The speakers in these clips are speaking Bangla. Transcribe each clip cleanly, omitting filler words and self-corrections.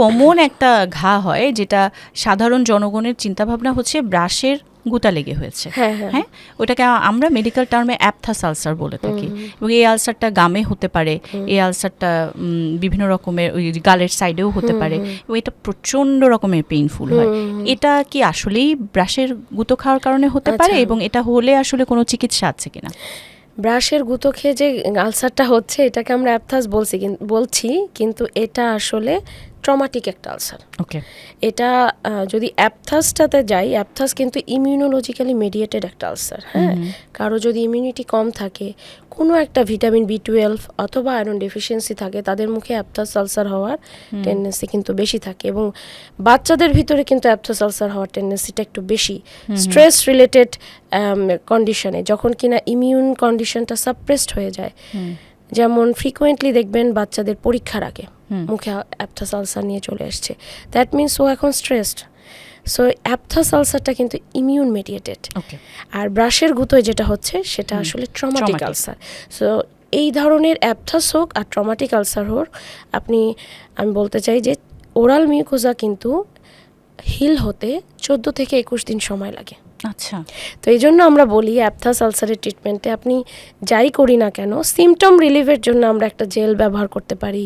কমন একটা ঘা হয় যেটা সাধারণ জনগণের চিন্তাভাবনা হচ্ছে ব্রাশের গুতা লেগে হয়েছে। হ্যাঁ, ওটাকে আমরা মেডিকেল টার্মে অ্যাপথাস আলসার বলে থাকি। এবং এই আলসারটা গামে হতে পারে, এই আলসারটা বিভিন্ন রকমের ওই গালের সাইডেও হতে পারে, এবং এটা প্রচণ্ড রকমের পেইনফুল হয়। এটা কি আসলেই ব্রাশের গুঁতো খাওয়ার কারণে হতে পারে, এবং এটা হলে আসলে কোনো চিকিৎসা আছে কিনা? ব্রাশের গুঁতো খেয়ে যে আলসারটা হচ্ছে এটাকে আমরা অ্যাপথাস বলছি, কিন্তু এটা আসলে ট্রমাটিক একটা আলসার। ওকে, এটা যদি অ্যাপথাসটাতে যাই, অ্যাপথাস কিন্তু ইমিউনোলজিক্যালি মেডিয়েটেড একটা আলসার। হ্যাঁ, কারো যদি ইমিউনিটি কম থাকে, কোনো একটা ভিটামিন B12 অথবা আয়রন ডেফিসিয়েন্সি থাকে, তাদের মুখে অ্যাপথাস আলসার হওয়ার টেন্ডেন্সি কিন্তু বেশি থাকে। এবং বাচ্চাদের ভিতরে কিন্তু অ্যাপথাস আলসার হওয়ার টেন্ডেন্সিটা একটু বেশি স্ট্রেস রিলেটেড কন্ডিশনে, যখন কিনা ইমিউন কন্ডিশনটা সাপ্রেসড হয়ে যায়। যেমন ফ্রিকোয়েন্টলি দেখবেন বাচ্চাদের পরীক্ষার আগে মুখে অ্যাপথাস আলসার নিয়ে চলে আসছে, দ্যাট মিনস ও এখন স্ট্রেসড। সো অ্যাপথাস আলসারটা কিন্তু ইমিউন মেডিয়েটেড। আর ব্রাশের গুঁতোয় যেটা হচ্ছে সেটা আসলে ট্রমাটিক আলসার। সো এই ধরনের অ্যাপথাস হোক আর ট্রমাটিক আলসার হোক, আমি বলতে চাই যে ওরাল মিউকোজা কিন্তু হিল হতে 14 থেকে 21 দিন সময় লাগে। আচ্ছা, তো এই জন্য আমরা বলি অ্যাপথাস আলসারের ট্রিটমেন্টে আপনি যাই করি না কেন, সিমটম রিলিফের জন্য আমরা একটা জেল ব্যবহার করতে পারি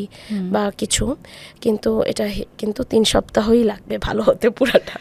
বা কিছু, কিন্তু এটা কিন্তু 3 সপ্তাহই লাগবে ভালো হতে পুরাটা।